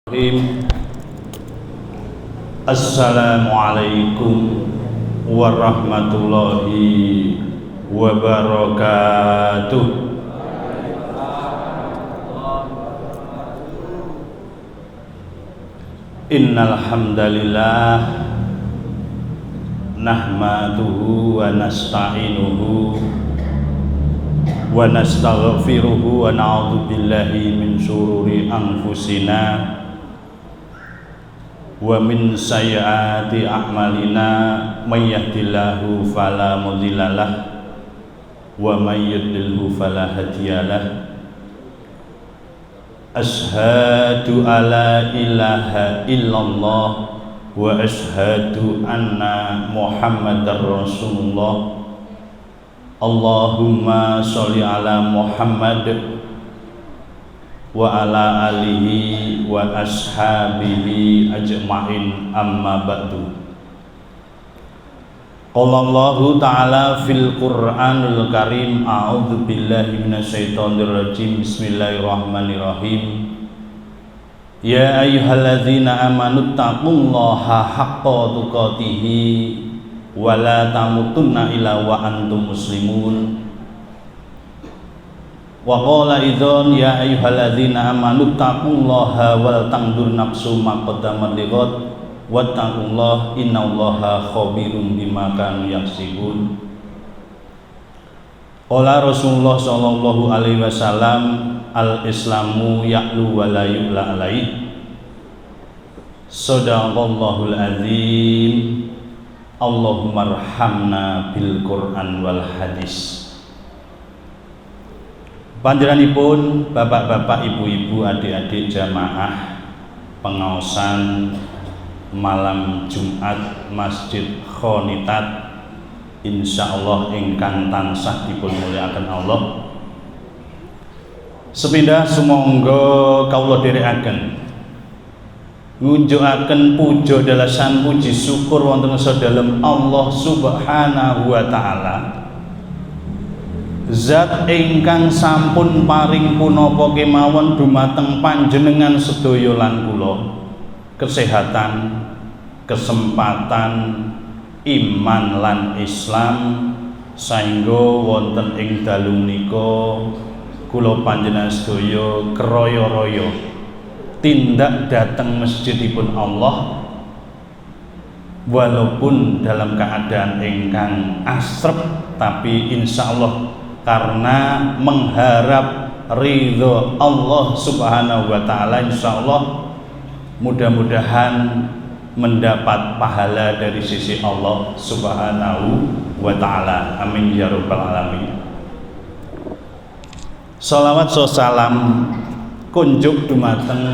Assalamualaikum warahmatullahi wabarakatuh. Innal hamdalillah nahmaduhu wa nasta'inuhu wa nastaghfiruhu wa na'udzu billahi min syururi anfusina wa min sayyiati a'malina may yahdihillahu fala mudhillalah wa may yudlilhu fala hadiyalah. Asyhadu alla ilaha illallah wa asyhadu anna muhammadar rasulullah. Allahumma sholli ala Muhammad wa ala alihi wa ashabihi ajma'in, amma ba'du. Qala Allahu ta'ala fil Qur'anil Karim, a'udzu billahi minasyaitonir rajim, bismillahirrahmanirrahim. Ya ayyuhalladzina amanu taqullaha haqqa tuqatih wa la tamutunna illa wa antum muslimun. Wa qala idzan ya ayyuhalladzina amanu taqullaha wal tanzur nafsum ma qaddamat lighad wattaqullaha innallaha khabirum bima kanu yaksibun. Qala Rasulullah sallallahu alaihi wasallam, al-islamu ya'lu wa la yu'la alaihi. Shadaqallahul azim. Allahumma arhamna bil Qur'an wal hadis. Panjenenganipun bapak-bapak, ibu-ibu, adik-adik jamaah pengaosan malam Jumat Masjid Khonitat, insyaallah ingkang tansah dipun mulyakaken Allah. Sepindah sumangga kawula dherekaken ngunjukaken puja dalasan puji syukur wonten sadalem Allah Subhanahu wa taala, Zat ingkang sampun paring punapa kemawon dumateng panjenengan sedaya lan kula kesehatan, kesempatan, iman lan Islam, saengga wonten ing dalu menika kula panjenengan sedaya kraya-raya tindak dhateng masjidipun Allah walaupun dalam keadaan ingkang asrep, tapi insyaallah karena mengharap ridho Allah Subhanahu wa ta'ala, insyaallah mudah-mudahan mendapat pahala dari sisi Allah Subhanahu wa ta'ala. Amin ya rabbal alamin. Shalawat salam kunjuk dumateng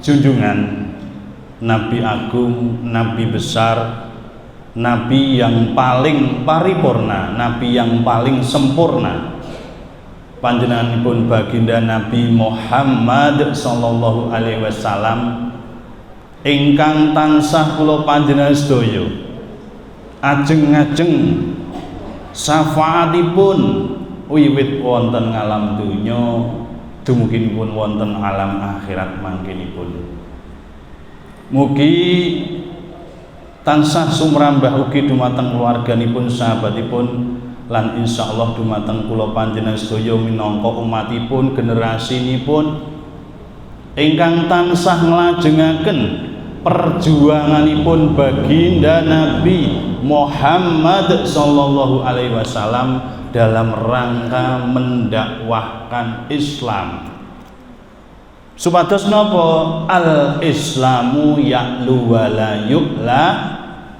junjungan Nabi Agung, Nabi besar, Nabi yang paling paripurna, Nabi yang paling sempurna, panjenenganipun baginda Nabi Muhammad sallallahu alaihi wasallam, ingkang tansah kula panjenengan sedaya ajeng-ajeng syafaatipun wiwit wonten alam donya dumuginipun wonten alam akhirat mangkenipun. Mugi tansah sumrambah ugi dumateng keluarganipun, sahabatipun, lan insyaallah dumateng kula panjenengan sedaya minangka umatipun, generasinipun ingkang tansah nglajengaken perjuanganipun baginda Nabi Muhammad sallallahu alaihi wasallam dalam rangka mendakwahkan Islam. Supados napa? Al-islamu ya'lu wa la yu'la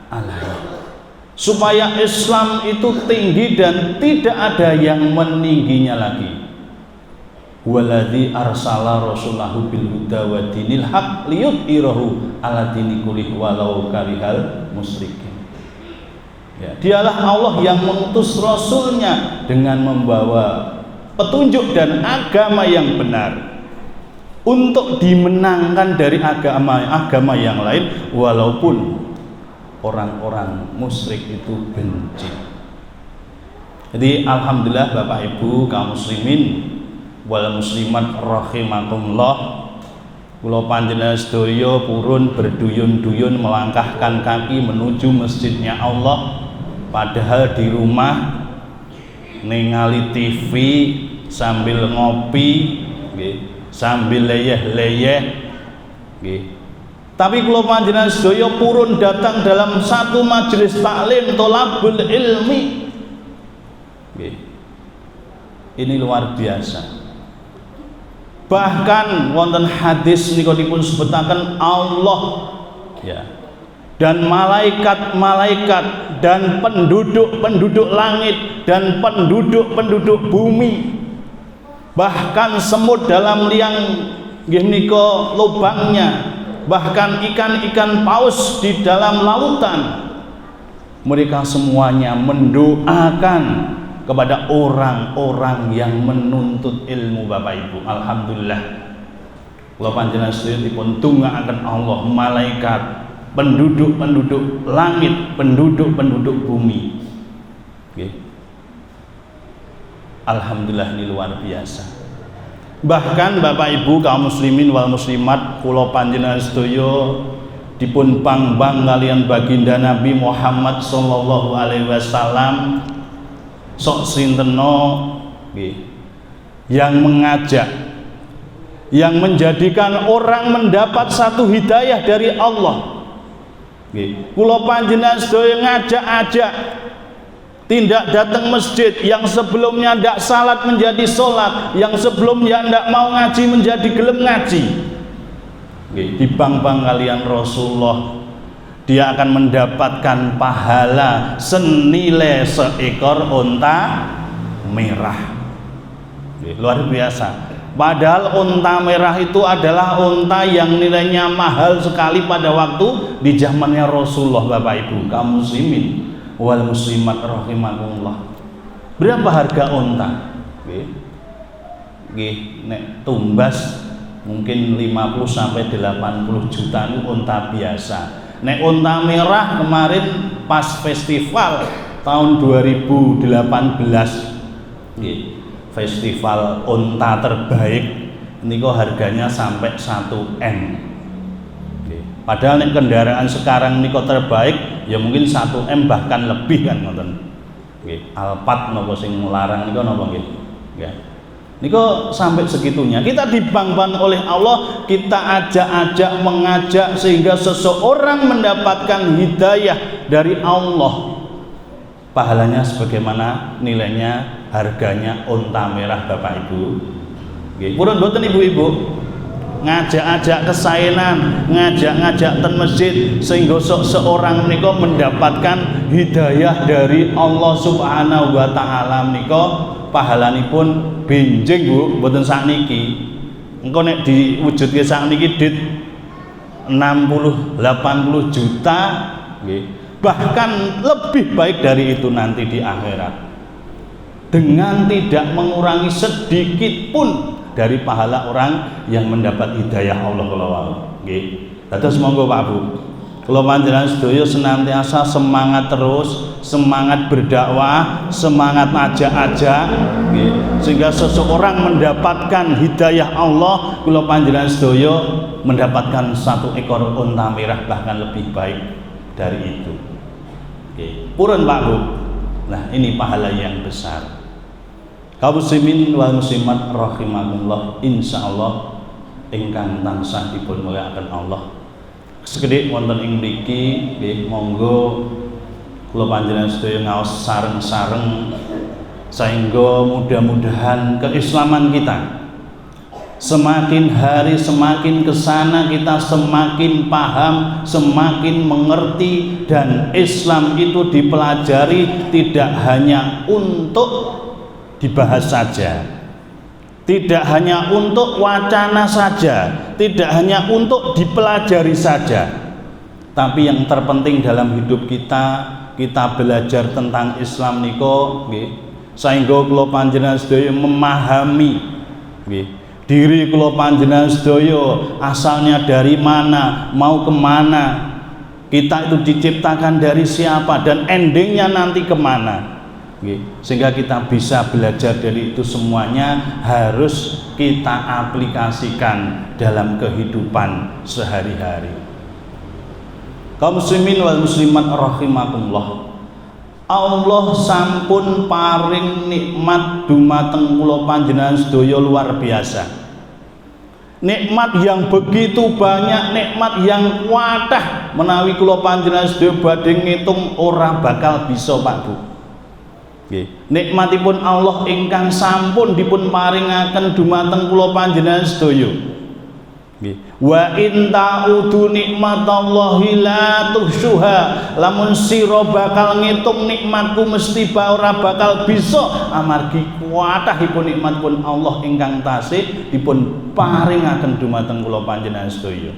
alaihi. Supaya Islam itu tinggi dan tidak ada yang meningginya lagi. Waladzi arsala rasulahu bil huda wa dinil haq liyudhhirahu ala dini kullih walau karihal musyrikin. Ya, dialah Allah yang mengutus rasulnya dengan membawa petunjuk dan agama yang benar untuk dimenangkan dari agama yang lain, walaupun orang-orang musyrik itu benci. Jadi alhamdulillah Bapak Ibu kaum muslimin wal muslimat rahimakumullah, kula panjenengan sedaya purun berduyun-duyun melangkahkan kaki menuju masjidnya Allah, padahal di rumah ningali TV sambil ngopi nggih, sambil leyeh-leyeh nggih. Tapi kula panjenengan sedaya purun datang dalam satu majelis taklim thalabul ilmi nggih. Ini luar biasa. Bahkan wonten hadis nika dipun sebutaken Allah ya, dan malaikat-malaikat dan penduduk-penduduk langit dan penduduk-penduduk bumi, bahkan semut dalam liang nggih nika lubangnya, bahkan ikan-ikan paus di dalam lautan, mereka semuanya mendoakan kepada orang-orang yang menuntut ilmu Bapak Ibu. Alhamdulillah kula panjenengan sedaya dipun tunggaken Allah, malaikat, penduduk-penduduk langit, penduduk-penduduk bumi nggih. Alhamdulillah, ini luar biasa. Bahkan Bapak Ibu kaum muslimin wal muslimat, kula panjenengan sedaya dipun bang-bang kalian baginda Nabi Muhammad sallallahu alaihi wasallam, sok sinteno yang mengajak, yang menjadikan orang mendapat satu hidayah dari Allah. Kula panjenengan sedaya ngajak-ajak tidak datang masjid, yang sebelumnya tidak salat menjadi salat, yang sebelumnya tidak mau ngaji menjadi gelem ngaji. Di bang-bang kalian Rasulullah, dia akan mendapatkan pahala senilai seekor unta merah. Luar biasa. Padahal unta merah itu adalah unta yang nilainya mahal sekali pada waktu di zamannya Rasulullah. Bapak Ibu kaum muslimin wal muslimat rahimakumullah. Berapa harga unta? Nek tumbas mungkin 50 sampai 80 juta itu unta biasa. Nek unta merah kemarin pas festival tahun 2018 festival unta terbaik niku harganya sampai 1M. Padahal nek kendaraan sekarang niku terbaik ya mungkin 1M bahkan lebih kan ngoten. Nggih, Alphard napa sing larang niku napa nggih? Nggih. Niku sampai segitunya. Kita dibang-bang oleh Allah, kita ajak-ajak, mengajak sehingga seseorang mendapatkan hidayah dari Allah. Pahalanya sebagaimana nilainya, harganya unta merah Bapak Ibu. Nggih, purun mboten Ibu-ibu? Ngajak-ajak kesaenan, ngajak-ngajak ten masjid sehingga seseorang menika mendapatkan hidayah dari Allah Subhanahu wa taala menika pahalanipun benjing Bu, mboten sakniki. Engko nek diwujudke sakniki dit 60 80 juta nggih. Bahkan lebih baik dari itu nanti di akhirat. Dengan tidak mengurangi sedikit pun dari pahala orang yang mendapat hidayah Allah nggih. Dados monggo Pak Bu, kula panjenengan sedaya senantiasa semangat terus, semangat berdakwah, semangat ajak-ajak nggih, sehingga seseorang mendapatkan hidayah Allah, kula panjenengan sedaya mendapatkan satu ekor unta merah bahkan lebih baik dari itu. Nggih. Purun Pak Bu. Nah, ini pahala yang besar. Kaum muslimin wal muslimat rahimakumullah, insyaallah ingkang tansah dipun mulyakaken Allah. Sekedhik wonten ing mriki nggih monggo kula panjenengan sedaya ngaos sareng-sareng sehingga mudah-mudahan keislaman kita semakin hari semakin kesana, kita semakin paham, semakin mengerti, dan Islam itu dipelajari tidak hanya untuk dibahas saja, tidak hanya untuk wacana saja, tidak hanya untuk dipelajari saja, tapi yang terpenting dalam hidup kita, kita belajar tentang Islam niko nggih, sehingga kula panjenengan sedaya memahami nggih, diri kula panjenengan sedaya asalnya dari mana, mau kemana, kita itu diciptakan dari siapa, dan endingnya nanti kemana. Sehingga kita bisa belajar dari itu semuanya harus kita aplikasikan dalam kehidupan sehari-hari. Kaum muslimin wal muslimat rahimakumullah, Allah sampun paring nikmat dumateng kula panjenengan sedaya luar biasa. Nikmat yang begitu banyak, nikmat yang kuatah menawi kula panjenengan sedaya badhe ngitung ora bakal bisa Pak Bu. Nikmatipun Allah ingkang sampun dipun paringaken dumateng kula panjenengan sedaya. Wa in ta'udu nikmatallahi la tuhsuha, lamun sira bakal ngitung nikmatku mesti ora bakal bisa amargi kuatahipun nikmatipun Allah ingkang tasih dipun paringaken dumateng kula panjenengan sedaya.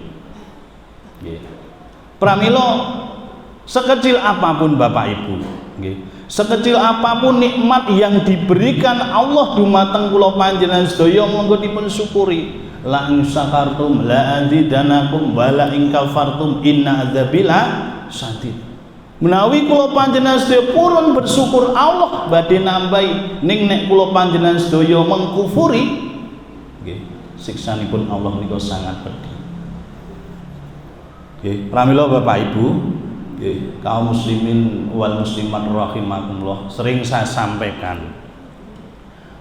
Nggih. Pramila sekecil apapun Bapak Ibu, nggih, sekecil apapun nikmat yang diberikan Allah dumateng kula panjenengan sedaya monggo dipun syukuri. La in syakartum la azidanakum wa la in kafartum inna adzabi la syadid. Menawi kula panjenengan sedaya purun bersyukur Allah badhe nambahi, ning nek kula panjenengan sedaya mengkufuri, nggih, siksanipun Allah menika sangat pedih. Nggih, pramila Bapak Ibu, nggih, kaum muslimin wal muslimat rahimakumullah, sering saya sampaikan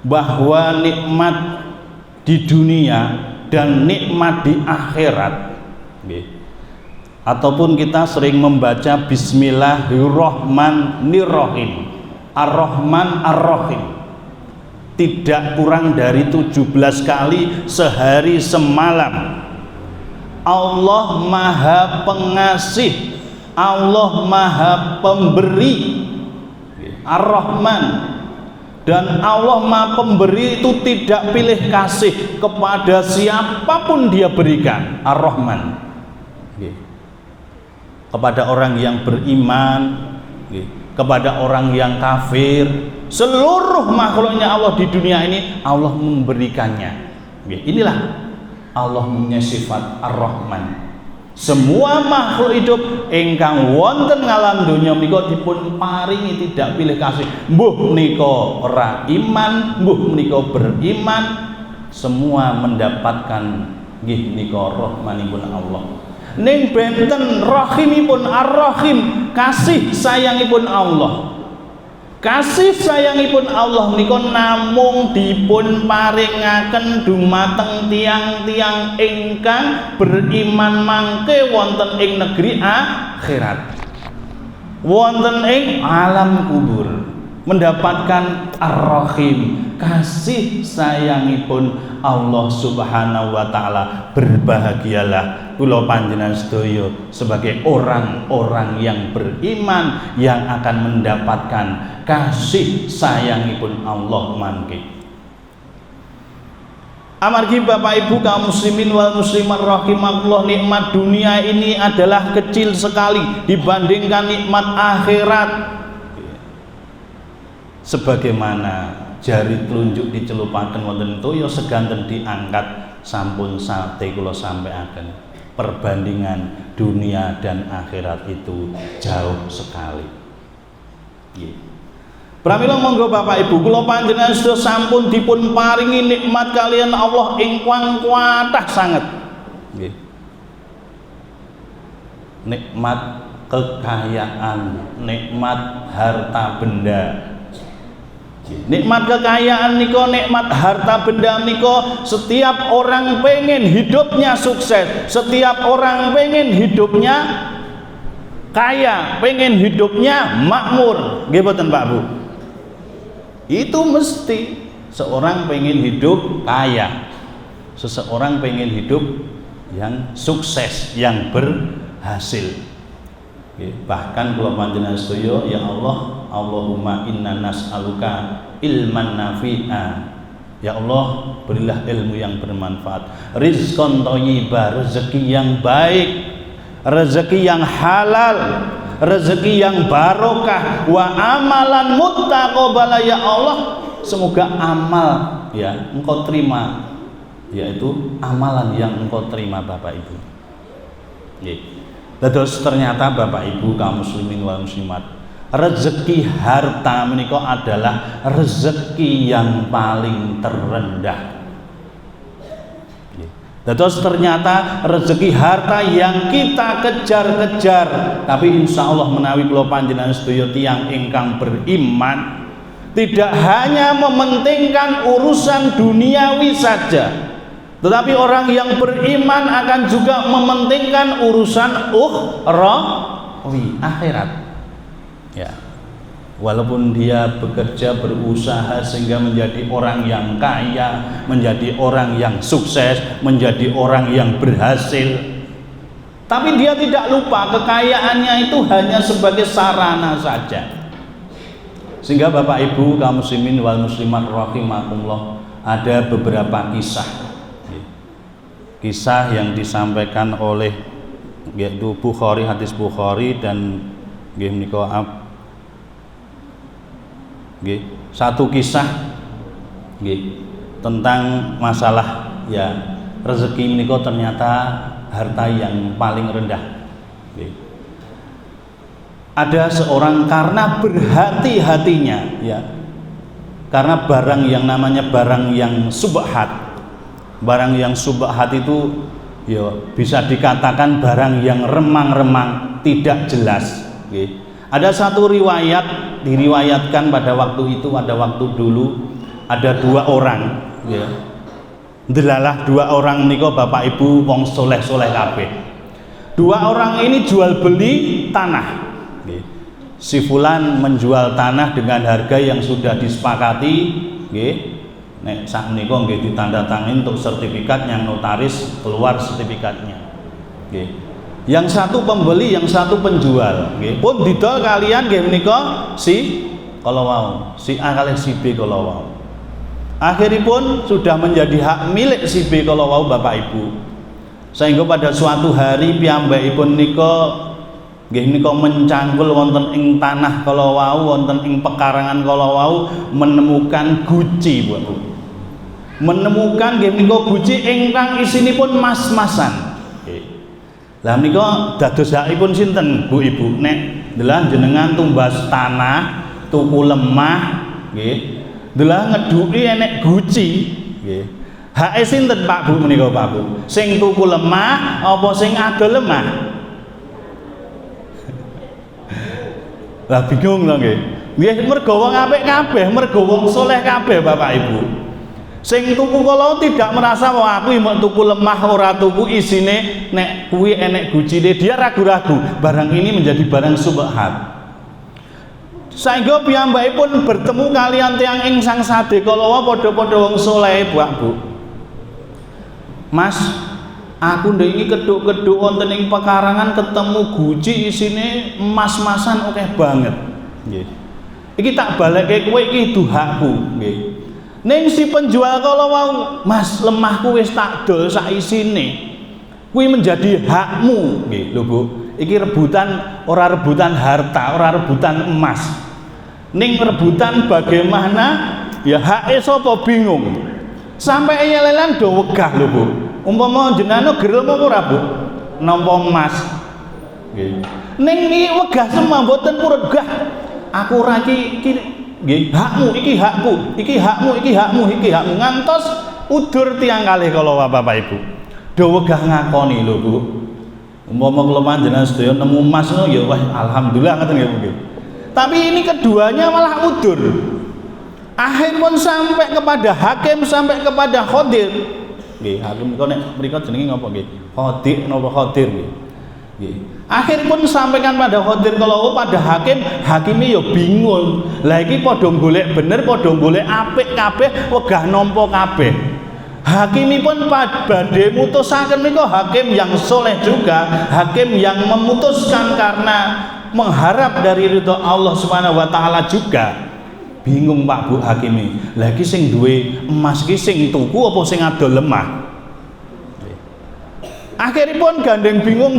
bahwa nikmat di dunia dan nikmat di akhirat, ataupun kita sering membaca Bismillahirrahmanirrahim, Ar-Rahman Ar-Rahim, tidak kurang dari 17 kali sehari semalam. Allah Maha Pengasih, Allah Maha Pemberi, Ar-Rahman. Dan Allah Maha Pemberi itu tidak pilih kasih kepada siapapun dia berikan. Ar-Rahman, kepada orang yang beriman, kepada orang yang kafir, seluruh makhluknya Allah di dunia ini Allah memberikannya. Inilah Allah punya sifat Ar-Rahman. Semua makhluk hidup ingkang wonten ngalam donya menika dipun paringi tidak pilih kasih. Mbuh menika ora iman, mbuh menika beriman, semua mendapatkan nggih menika rahmanipun Allah. Ning benten rahimipun Ar-Rahim, kasih sayangipun Allah. Kasih sayangipun Allah menika namung dipun paringaken dumateng tiang-tiang ingkang beriman mangke wonten ing negeri akhirat, wonten ing alam kubur, mendapatkan Ar-Rahim, kasih sayangipun Allah Subhanahu wa taala. Berbahagialah kula panjenengan sedaya sebagai orang-orang yang beriman yang akan mendapatkan kasih sayangipun Allah mangke. Amargi Bapak Ibu kaum muslimin wal muslimat rahimakumullah, nikmat dunia ini adalah kecil sekali dibandingkan nikmat akhirat. Sebagaimana jari telunjuk dicelupaken wonten toya seganten diangkat, sampun sate kula sampaiaken, perbandingan dunia dan akhirat itu jauh sekali. Pramila monggo Bapak Ibu kula panjenengan sedaya sampun dipun paringi nikmat kalian Allah ingkang kuatah sanget. Nikmat kekayaan, nikmat harta benda. Nikmat kekayaan niko, nikmat harta benda niko, setiap orang pengen hidupnya sukses, setiap orang pengen hidupnya kaya, pengen hidupnya makmur, nggih boten Pak Bu? Itu mesti seorang pengen hidup kaya, seseorang pengen hidup yang sukses, yang berhasil. Bahkan kula panjenengan sedaya, ya Allah, Allahumma inna nas'aluka ilman nafi'a. Ya Allah, berilah ilmu yang bermanfaat, rizqan thayyibah, rezeki yang baik, rezeki yang halal, rezeki yang barokah, wa amalan muttaqabbala. Ya Allah, semoga amal ya engkau terima, yaitu amalan yang engkau terima Bapak Ibu. Terus ternyata Bapak Ibu kaum muslimin wal muslimat, rezeki harta menika adalah rezeki yang paling terendah. Terus ternyata rezeki harta yang kita kejar-kejar, tapi insya Allah menawi kula panjenengan sedaya tiyang ingkang beriman tidak hanya mementingkan urusan duniawi saja, tetapi orang yang beriman akan juga mementingkan urusan ukhrawi, akhirat. Ya. Walaupun dia bekerja, berusaha sehingga menjadi orang yang kaya, menjadi orang yang sukses, menjadi orang yang berhasil, tapi dia tidak lupa kekayaannya itu hanya sebagai sarana saja. Sehingga Bapak Ibu kaum muslimin wal muslimat rahimakumullah, ada beberapa kisah yang disampaikan oleh yaitu Bukhari, hadis Bukhari, dan satu kisah tentang masalah ya rezeki menika ternyata harta yang paling rendah. Ada seorang karena berhati-hatinya ya, karena barang yang namanya barang yang subhat, barang yang subhat itu ya bisa dikatakan barang yang remang-remang, tidak jelas. Ada satu riwayat, diriwayatkan pada waktu itu, pada waktu dulu ada dua orang ya. Delalah dua orang niko Bapak Ibu wong soleh-soleh kabeh. Dua orang ini jual beli tanah. Si fulan menjual tanah dengan harga yang sudah disepakati, nek sak menika nggih ditandatangani untuk sertifikat yang notaris keluar sertifikatnya. Yang satu pembeli, yang satu penjual. Pun didol kalian nggih menika si kalau mau, si A kalih si B kalau mau. Akhiripun sudah menjadi hak milik si B kalau mau Bapak Ibu. Sehingga pada suatu hari piyambakipun nika nggih menika mencangkul wonten ing tanah kalau wau, wonten ing pekarangan kalau wau menemukan guci, Bu. Menemukan nggih menika guci ingkang isinipun mas-masan. Lah menika dados hakipun sinten, Bu Ibu? Nek ndelah jenengan tumbas tanah, tuku lemah, nggih. Ndelah ngeduki enek guci, nggih. Hake sinten Pak Bu menika Pak Bu? Sing tuku lemah apa sing adol lemah? Lah bingung to nggih. Nggih mergo wong apik kabeh, mergo wong saleh kabeh Bapak Ibu. Sing tuku kala tidak merasa wah aku mau tuku lemah ora tuku isine nek kuwi enek gucine, dia ragu-ragu barang ini menjadi barang subhat. Saengga piyambakipun bertemu kalian tiyang ingkang sade kala padha-padha wong saleh Bu. Mas, aku ndek iki keduk-keduk wonten ing pekarangan ketemu guci isine emas-emasan akeh banget. Nggih. Iki tak balekke kowe iki duhaku, nggih. Ning si penjual kalau mau, Mas lemahku wis tak dol sak isine. Kuwi menjadi hakmu, nggih lho Bu. Iki rebutan, ora rebutan harta, ora rebutan emas. Ning rebutan bagaimana ya hake sapa bingung. Sampai yelelan do wegah lho Bu. Umpama jenengan gerem apa ora Bu? Nampa emas. Nggih. Ning iki wegah semua mboten purut gah. Aku ora iki nggih hakmu, iki hakku, iki hakmu, iki hakmu, iki hakmu, ngantos udur tiang kalih kalau Bapak Ibu. Do wegah ngakoni lho Bu. Umpama kula panjenengan sedaya nemu emas no ya wah alhamdulillah ngoten nggih Bu. Tapi ini keduanya malah udur. Akhiripun sampai kepada hakim, sampai kepada Khadir. Nggih, hakim niku nek mriku jenenge ngapa nggih? Khadir napa Khadir nggih. Nggih. Akhiripun sampaikan pada Khadir kalau pada hakim, hakime ya bingung. Lah iki padha golek bener, padha golek apik kabeh, wegah nampa kabeh. Hakimipun badhe mutusaken niku hakim yang soleh juga, hakim yang memutuskan karena mengharap dari ridho Allah Subhanahu wa taala juga. Bingung Pak Bu hakime. Lah iki sing duwe emas iki sing tuku apa sing adol lemah? Akhiripun gandeng bingung,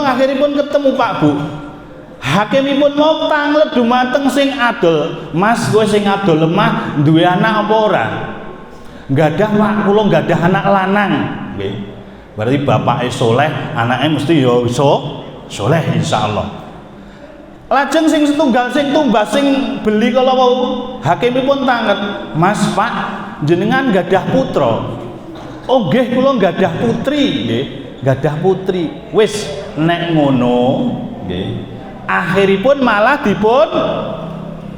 akhiripun ketemu Pak Bu. Hakimipun mau tanglet dumateng sing adol. Mas, kowe sing adol lemah duwe anak apa ora? Gadah Pak, kula gadah anak lanang. Nggih. Berarti bapake soleh, anake mesti ya iso soleh insyaallah. Lajeng sing setunggal sing tumbas sing beli kala wau hakimipun tanget, "Mas Pak, jenengan gadah putra?" "Oh nggih, kula gadah putri." Nggih, gadah putri. Wis nek ngono, nggih. Akhiripun malah dipun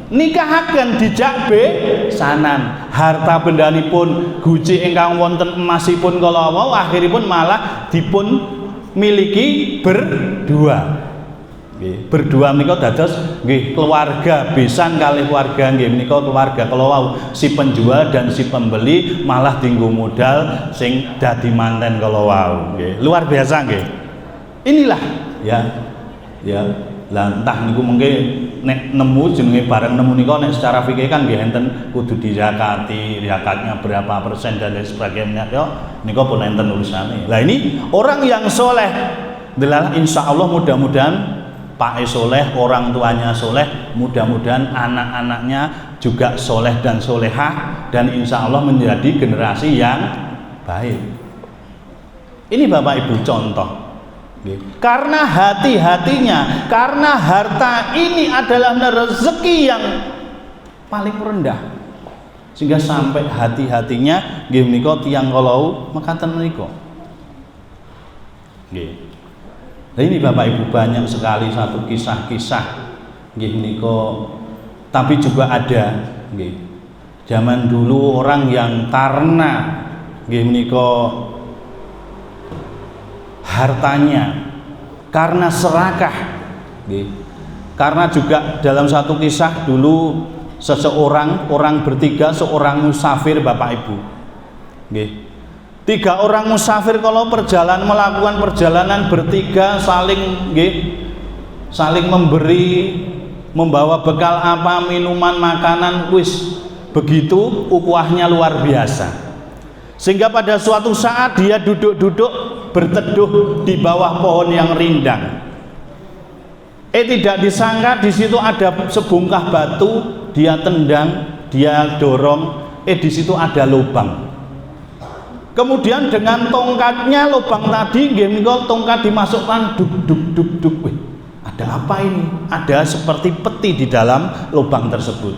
nikahaken dijak besanan. Harta bendanipun guci ingkang wonten emasipun kala wau akhiripun malah dipun miliki berdua. Nggih, berdua menika dados nggih keluarga besan kalih keluarga nggih menika keluarga kala wau si penjual dan si pembeli malah dienggo modal sing dadi manten kala wau nggih. Luar biasa nggih. Inilah ya. Lah entah niku mengke nek nemu jenenge barang nemu nika nek secara fikih kan nggih enten kudu dizakati, zakatnya berapa persen dan lain sebagainya ya nika pun enten urusane. Lah ini orang yang soleh adalah insyaallah mudah-mudahan Pak soleh, orang tuanya soleh, mudah-mudahan anak-anaknya juga soleh dan solehah dan insya Allah menjadi generasi yang baik. Ini Bapak Ibu contoh. Karena hati-hatinya, karena harta ini adalah rezeki yang paling rendah, sehingga sampai hati-hatinya nggih menika tiyang kalau mekaten menika. Nggih. Nah ini Bapak Ibu banyak sekali satu kisah-kisah nggih menika, tapi juga ada nggih. Zaman dulu orang yang karena nggih menika hartanya, karena serakah nggih. Karena juga dalam satu kisah dulu orang bertiga seorang musafir Bapak Ibu. Nggih. 3 orang musafir kalau melakukan perjalanan bertiga saling memberi, membawa bekal apa, minuman, makanan, wis begitu ukhuwahnya luar biasa. Sehingga pada suatu saat dia duduk-duduk berteduh di bawah pohon yang rindang. Tidak disangka di situ ada sebungkah batu, dia tendang, dia dorong, di situ ada lubang. Kemudian dengan tongkatnya lubang tadi nggih menika tongkat dimasukkan duk. Wih, ada apa ini? Ada seperti peti di dalam lubang tersebut.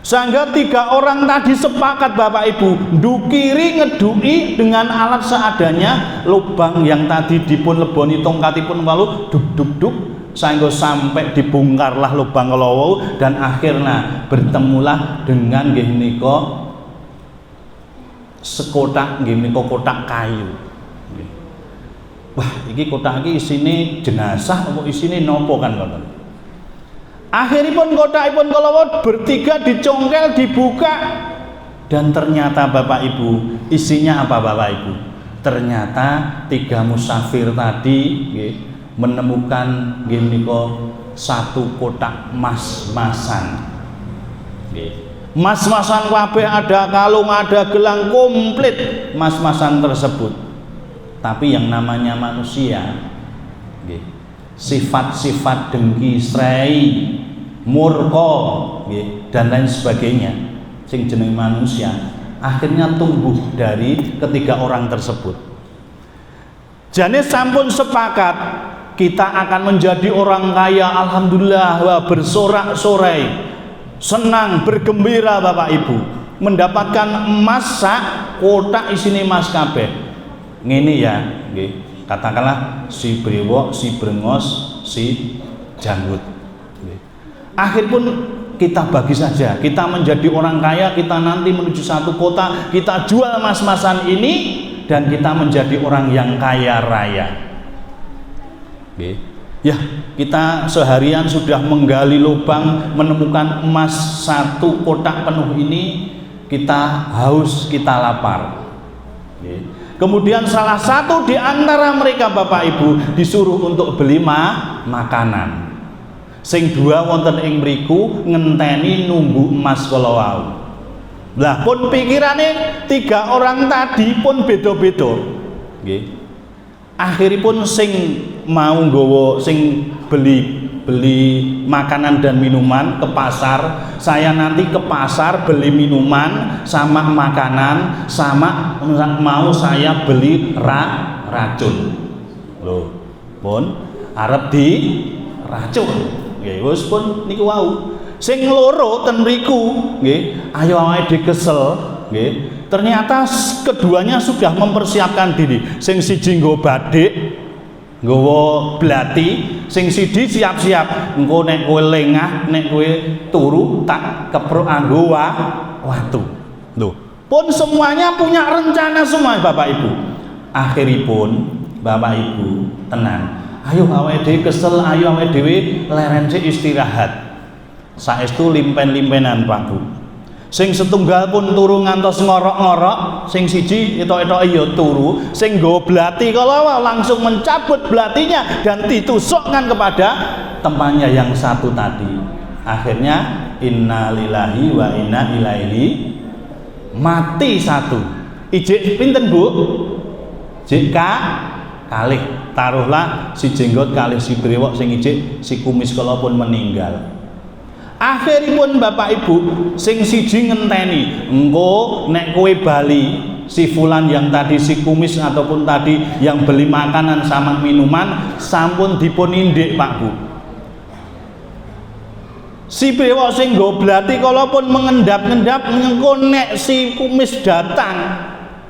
Sehingga 3 orang tadi sepakat Bapak Ibu ndukiri ngedui dengan alat seadanya lubang yang tadi dipun leboni tongkatipun walu duk sehingga sampai dibongkarlah lubang kalawau dan akhirnya bertemulah dengan nggih menika sekotak nggih menika kotak kayu. Wah, iki kotak iki isine jenazah apa isine nopo kan ngoten. Akhiripun kotakipun kalawau bertiga dicongkel, dibuka dan ternyata Bapak Ibu isinya apa Bapak Ibu? Ternyata 3 musafir tadi nggih menemukan nggih menika satu kotak mas-masan. Nggih. Mas-masan kabeh, ada kalung, ada gelang, komplit mas-masan tersebut. Tapi yang namanya manusia nggih, sifat-sifat dengki, srei, murka nggih, dan lain sebagainya sing jeneng manusia akhirnya tumbuh dari ketiga orang tersebut. Jane sampun sepakat kita akan menjadi orang kaya, alhamdulillah, wah bersorak-sorai, senang, bergembira Bapak Ibu, mendapatkan emas sak kotak isine emas kabeh. Ngene ya, nggih. Katakanlah si brewok, si brengos, si janggut. Nggih. Akhir pun kita bagi saja, kita menjadi orang kaya, kita nanti menuju satu kota, kita jual mas-masan ini dan kita menjadi orang yang kaya raya. Nggih. Ya, kita seharian sudah menggali lubang, menemukan emas 1 kotak penuh ini, kita haus, kita lapar. Nggih. Kemudian salah satu di antara mereka Bapak Ibu disuruh untuk beli makanan. Sing 2 wonten ing mriku ngenteni nunggu emas kala wau. Lah pun pikirane 3 orang tadi pun beda-beda. Nggih. Akhiripun sing mau nggawa sing beli makanan dan minuman ke pasar, saya nanti ke pasar beli minuman sama makanan sama mau saya beli racun. Loh, pun arep di racun. Nggih, wis pun niku wau. Sing loro ten mriku, nggih, ayo awake dhewe kesel, nggih. Ternyata keduanya sudah mempersiapkan diri. Sing siji nggo badik, nggawa blati, sing siji siap-siap. Engko nek kowe lengah, nek kowe turu tak kepruk anggo watu. Lho, pun semuanya punya rencana semua Bapak Ibu. Akhiripun Bapak Ibu tenang. Ayo awake dhewe kesel, ayo awake dhewe leren sik istirahat. Saestu limpen-limpenan Pak Bu. Sing setunggal pun turu ngantos ngorok-ngorok, sing siji etok-etok iya turu, sing nggawa blati kalau langsung mencabut blatinya dan ditusukkan kepada temannya yang satu tadi. Akhirnya innalillahi wa inna ilaihi, mati satu. Ijik pinten Bu? Jik kalih. Taruhlah si jenggot kalih si brewok, sing ijik si kumis kalau pun meninggal. Akhiripun Bapak Ibu sing siji ngenteni, engko nek kowe bali si fulan yang tadi si kumis ataupun tadi yang beli makanan sama minuman sampun dipun indik Pak Bu. Si brewok sing nggo blati kalaupun mengendap-endap, engko nek si kumis datang,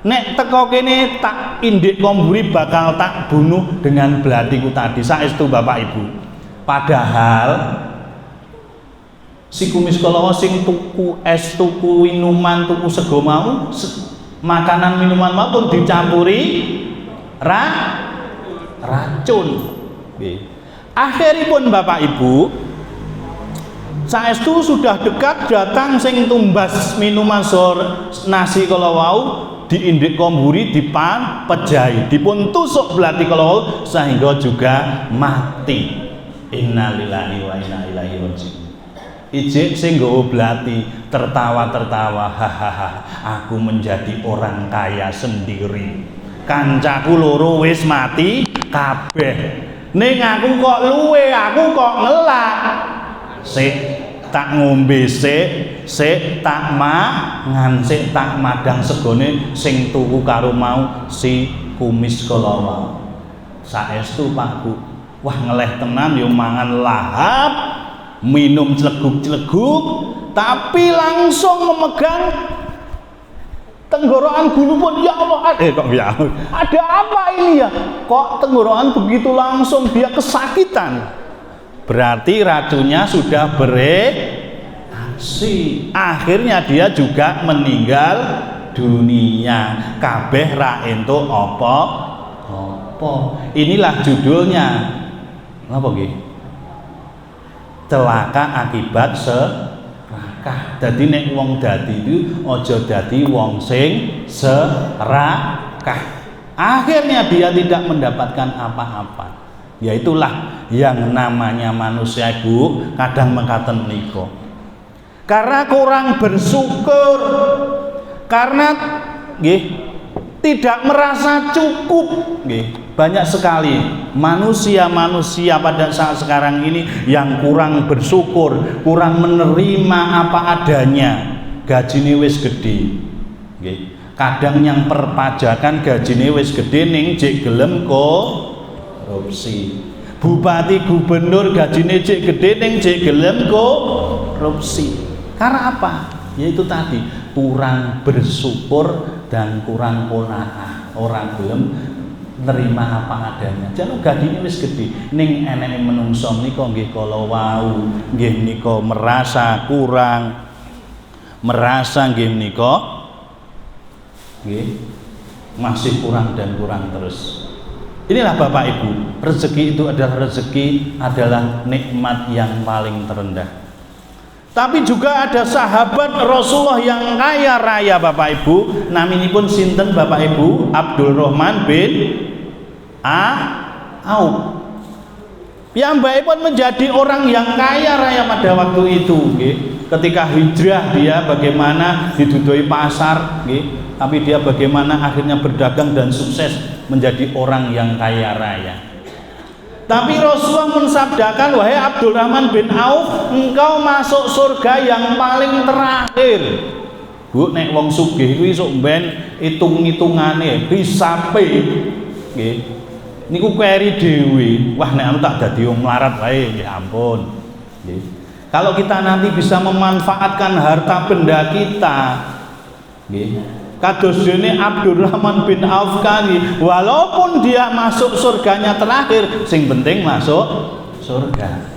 nek teko kene tak indik komburi bakal tak bunuh dengan blatiku tadi. Saestu Bapak Ibu. Padahal si kumis kalawa sing tuku es, tuku minuman, tuku sego mau, makanan minuman mau pun dicampuri racun. Akhiripun Bapak Ibu, saestu sudah dekat datang sing tumbas minuman nasi kalawau diindik komburi, dipan pejahi, dipun tusuk blati kalawau sehingga juga mati. Innalillahi wa inna ilaihi raji'un. Ijik sing nggawa blati tertawa-tertawa, hahaha, aku menjadi orang kaya sendiri. Kancaku loro wis mati kabeh. Ning aku kok luwe, aku kok ngelak. Sik tak ngombe sik tak mangan, sik tak madang segone sing tuku karo mau si kumis kalawau. Saestu Pak Bu, wah ngeleh tenan yo mangan lahap, minum celeguk-celeguk, tapi langsung memegang tenggorokan gulu pun. Ya Allah, kok ya ada apa ini ya, kok tenggorokan begitu langsung dia kesakitan. Berarti racunnya sudah bereaksi. Akhirnya dia juga meninggal dunia. Kabeh ra entuk apa. Inilah judulnya. Apa nggih? Celaka akibat serakah. Dadi nek wong dadi itu aja dadi wong sing serakah. Akhirnya dia tidak mendapatkan apa-apa. Yaitulah yang namanya manusia Bu, kadang mekaten menika. Karena kurang bersyukur, karena nggih tidak merasa cukup, nggih. Banyak sekali manusia-manusia pada saat sekarang ini yang kurang bersyukur, kurang menerima apa adanya. Gajine wis gede, nggih. Kadang yang perpajakan gajine wis gede ning jek gelem korupsi. Bupati gubernur gajine jek gede ning jek gelem korupsi. Karena apa? Yaitu tadi kurang bersyukur dan kurang qanaah, orang gelem nerima apa adanya. Jan gadine wis gede ning eneke menungso menika nggih kala wau nggih menika merasa kurang, merasa nggih menika nggih masih kurang dan kurang terus. Inilah Bapak Ibu, rezeki itu adalah nikmat yang paling terendah. Tapi juga ada sahabat Rasulullah yang kaya raya Bapak Ibu, naminipun sinten Bapak Ibu? Abdurrahman bin Auf. Piyambakipun menjadi orang yang kaya raya pada waktu itu, nggih. Ketika hijrah dia bagaimana didudui pasar, nggih. Tapi dia bagaimana akhirnya berdagang dan sukses menjadi orang yang kaya raya. Tapi Rasulullah mensabdakan, wahai Abdurrahman bin Auf, engkau masuk surga yang paling terakhir. Bu, nek wong sugih kuwi sok ben hitung-hitungane, hisape nggih. Niku keri dhewe. Wah nek anu tak dadi wong melarat wae, ya ampun. Nggih. Kalau kita nanti bisa memanfaatkan harta benda kita, nggih, kados dene Abdurrahman bin Auf kali, walaupun dia masuk surganya terakhir, sing penting masuk surga.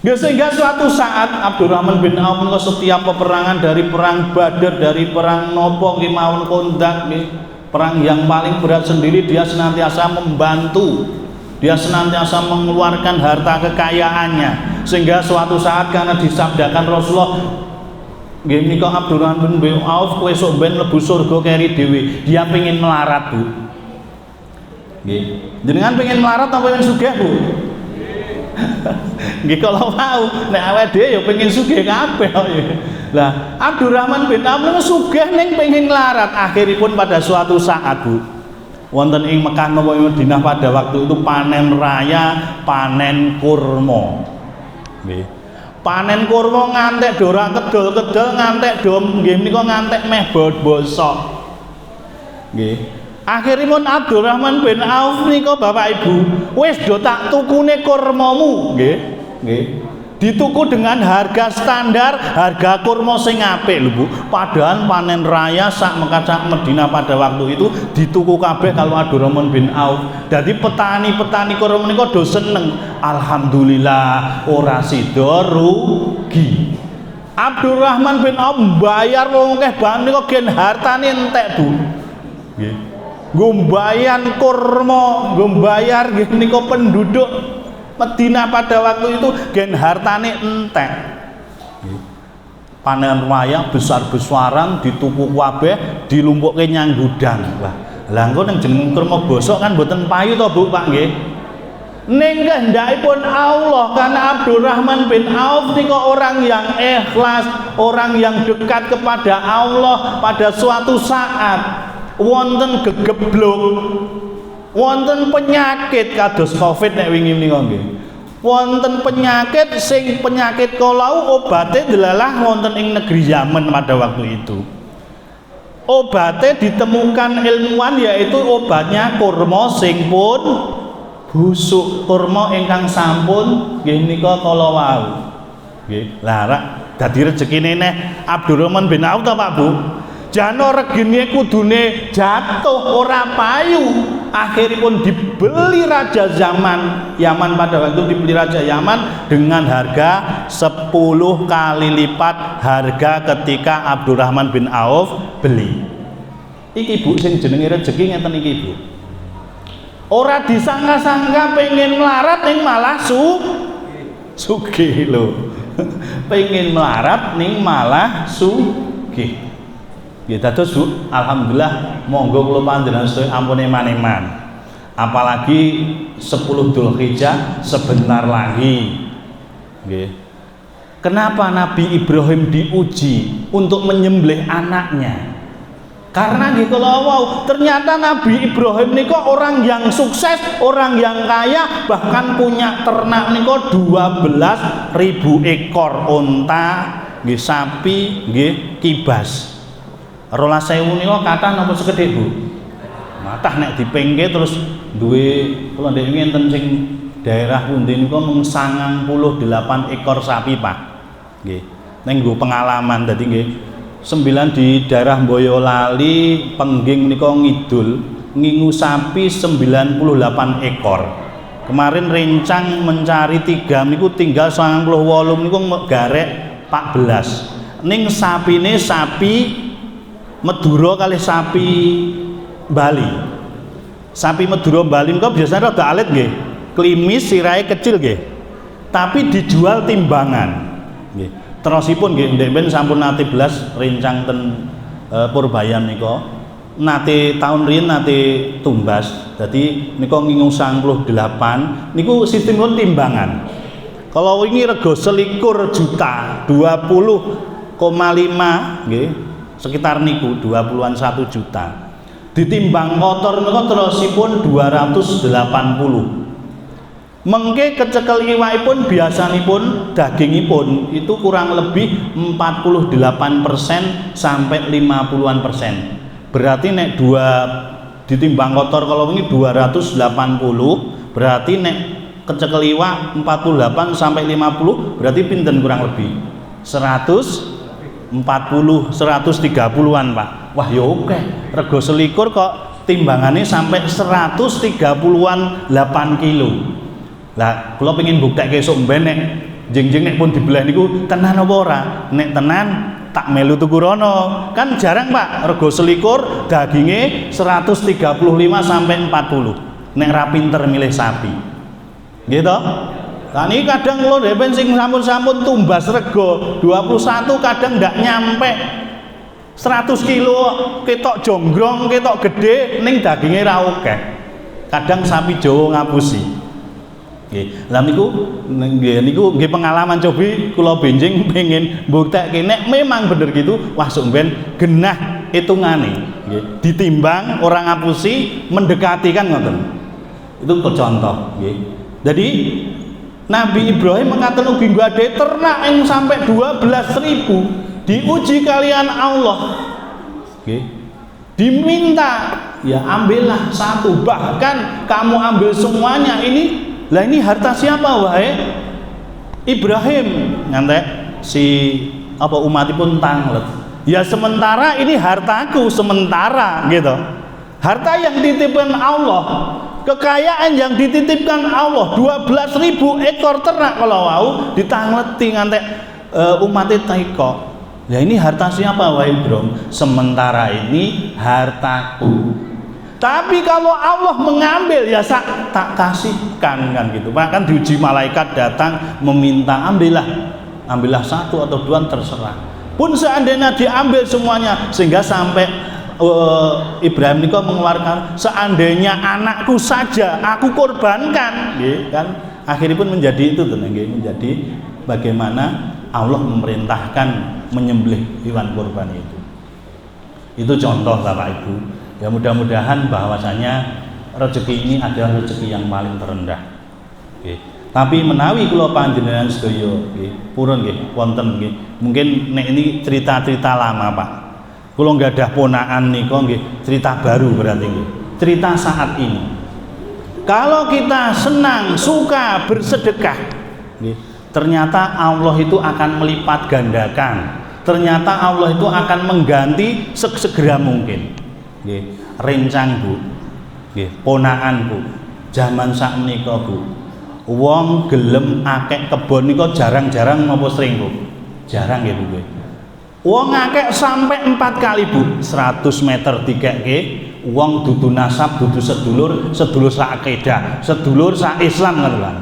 Ya, sehingga suatu saat Abdurrahman bin Auf menika setiap peperangan, dari perang Badar, dari perang nopo nggih mawon Kondak nggih, perang yang paling berat sendiri, dia senantiasa membantu, dia senantiasa mengeluarkan harta kekayaannya, sehingga suatu saat karena disabdakan Rasulullah nggih menika Abdurrahman bin Auf kowe sok ben mlebu surga keri dhewe, dia pengen melarat, Bu. Nggih. Jenengan pengen melarat apa pengen sugih, Bu? Nggih, kalau mau nek awake dhewe ya pengen sugih kabeh kok ya. Lah, Abdurrahman bin Auf niku sugih ning pengen melarat, akhiripun pada suatu saat, Bu, wonten ing Mekah napa Madinah pada waktu itu panen raya, panen kurma. Nggih. Panen kurma ngantek dora kedol-kedol, ngantek dom nggih menika ngantek meh bosok. Nggih. Akhiripun Abdurrahman bin Auf nika Bapak Ibu, wis do tak tukune kurmamu, nggih. Nggih. Dituku dengan harga standar, harga kurma sing apik lho, Bu. Padahal panen raya sak Mekah sak Madinah pada waktu itu dituku kabeh kalau Abdurrahman bin Auf. Dadi petani-petani kurma menika do seneng. Alhamdulillah ora sida rugi. Abdurrahman bin Auf mbayar wong akeh banget nika gen hartane entek, Bu. Nggih. Ngumbayan kurma, ngumbayar nggih nika penduduk Madinah pada waktu itu gen hartane entek. Panen raya besar-besaran dituku kabeh, dilumpukke nyang gudang. Lah engko ning jeneng kurma bosok kan mboten payu to, Bu, Pak nggih. Ning kehendakipun Allah, karena Abdurrahman bin Auf nika orang yang ikhlas, orang yang dekat kepada Allah, pada suatu saat wonten gegeblok, wonten penyakit kados Covid nek wingi menika nggih. Wonten penyakit sing penyakit kalau obate delalah wonten ing negeri Yaman pada waktu itu. Obate ditemukan ilmuwan yaitu obatnya kurma sing pun busuk, kurma ingkang sampun nggih menika kala wau. Nggih. Lah rak dadi rezekine neh Abdurrahman bin Auf ta Pak, Bu. Jano regine kudune jatuh ora payu, akhiripun dibeli Raja Yaman pada waktu itu dibeli Raja Yaman dengan harga 10 kali lipat harga ketika Abdurrahman bin Auf beli. Iki, Bu, sing jenenge rezeki ngeten iki, Bu. Ora disangka-sangka pengen melarat ning malah sugih lho. Pengen melarat ning malah sugih. Ya dados, Bu, alhamdulillah monggo kula panjenengan sedaya ampun eman-eman. Apalagi 10 Dzulhijjah sebentar lagi. Nggih. Kenapa Nabi Ibrahim diuji untuk menyembelih anaknya? Karena nggih kula wau, ternyata Nabi Ibrahim nika orang yang sukses, orang yang kaya, bahkan punya ternak nika 12.000 ekor unta, nggih, sapi, nggih, kibas. 12.000 niku kathah napa sekedhik, Bu? Matah nek dipengke terus duwe kula ndek ngenten sing daerah pundi niku mung 98 ekor sapi, Pak. Nggih. Ning nggo pengalaman dadi nggih 9 di daerah Boyolali, Pengging menika ngidul ngingu sapi 98 ekor. Kemarin rencang mencari 3 niku tinggal 98 niku garek 14. Ning sapine sapi Madura kali sapi Bali. Sapi Madura Bali niku biasanya rada alit nggih. Klimis, sirahe kecil nggih. Tapi dijual timbangan. Nggih. Terusipun nggih ndek ben sampun nate belas rencang ten Purbayan nika. Nate taun riyin nate tumbas. Dadi nika ngingung 98 niku sistemipun timbangan. Kalau wingi rega 21 juta, 20,5 nggih. Sekitar niku 20-an 1 juta. Ditimbang kotor niku terusipun 280. Mengke kecekel iwakipun biasanipun dagingipun itu kurang lebih 48% sampai 50-an%. Berarti nek ditimbang kotor kalau ini 280, berarti nek kecekel iwak 48 sampai 50 berarti pinten kurang lebih 140 130-an Pak. Wah ya oke, rego selikur kok timbangannya sampai 130-an 8 kilo. Lah kula pengen buktekke esuk mben nek jeng-jeng nek pun dibelah niku tenan apa ora? Nek tenan tak melu tuku rono. Kan jarang Pak, rego selikur dagingnya 135 sampai 40. Nek ra pinter milih sapi. Gitu. Nah ini kadang kalau depen sing sampun-sampun tumbas rego 21 kadang ndak nyampe 100 kilo ketok jonggrong ketok gede ning dagingnya ra akeh. Kadang sapi Jawa ngapusi. Nggih. Lah niku nggih pengalaman cobi kula benjing pengen mbuktekke nek memang bener gitu wah sok ben genah hitungane nggih. Ditimbang orang ngapusi mendekati kan ngoten. Itu contoh nggih. Jadi Nabi Ibrahim mengatakan ugi nggadahi ternak yang sampai 12.000 diuji kalian Allah. Okay. Diminta ya ambillah satu, bahkan kamu ambil semuanya ini. Lah ini harta siapa wahai Ibrahim? Ngantek si apa umatipun tanglet. Ya sementara ini hartaku sementara gitu. Harta yang dititipkan Allah, kekayaan yang dititipkan Allah 12.000 ekor ternak kalau wau ditangleti ngantek umatnya taiko. Ya ini harta siapa wahai Ibrahim? Sementara ini hartaku. Tapi kalau Allah mengambil ya tak kasihkan kan gitu. Bahkan diuji malaikat datang meminta ambillah satu atau dua terserah. Pun seandainya diambil semuanya sehingga sampai Ibrahim niko mengeluarkan seandainya anakku saja aku korbankan, kan akhirnya pun menjadi itu menjadi bagaimana Allah memerintahkan menyembelih hewan kurban itu. Itu contoh Bapak Ibu. Ya mudah-mudahan bahwasanya rezeki ini adalah rezeki yang paling terendah. Tapi menawi kula panjenengan sedaya purun nggih wonten nggih. Mungkin nek ini cerita-cerita lama Pak. Kula nggadah ponakan nika nggih cerita baru berarti nggih. Cerita saat ini. Kalau kita senang, suka bersedekah, nggih, ternyata Allah itu akan melipat gandakan. Ternyata Allah itu akan mengganti segera mungkin. Nggih, rencang Bu. Nggih, ponakanku. Zaman sakmenika Bu. Wong gelem akeh kebon nika jarang-jarang napa sering Bu? Jarang nggih Bu. Wong akeh sampai 4 kali Bu, 100 meter dikekke, wong dudu nasab, dudu sedulur, sedulur sak akedah, sedulur sak Islam ngono lho.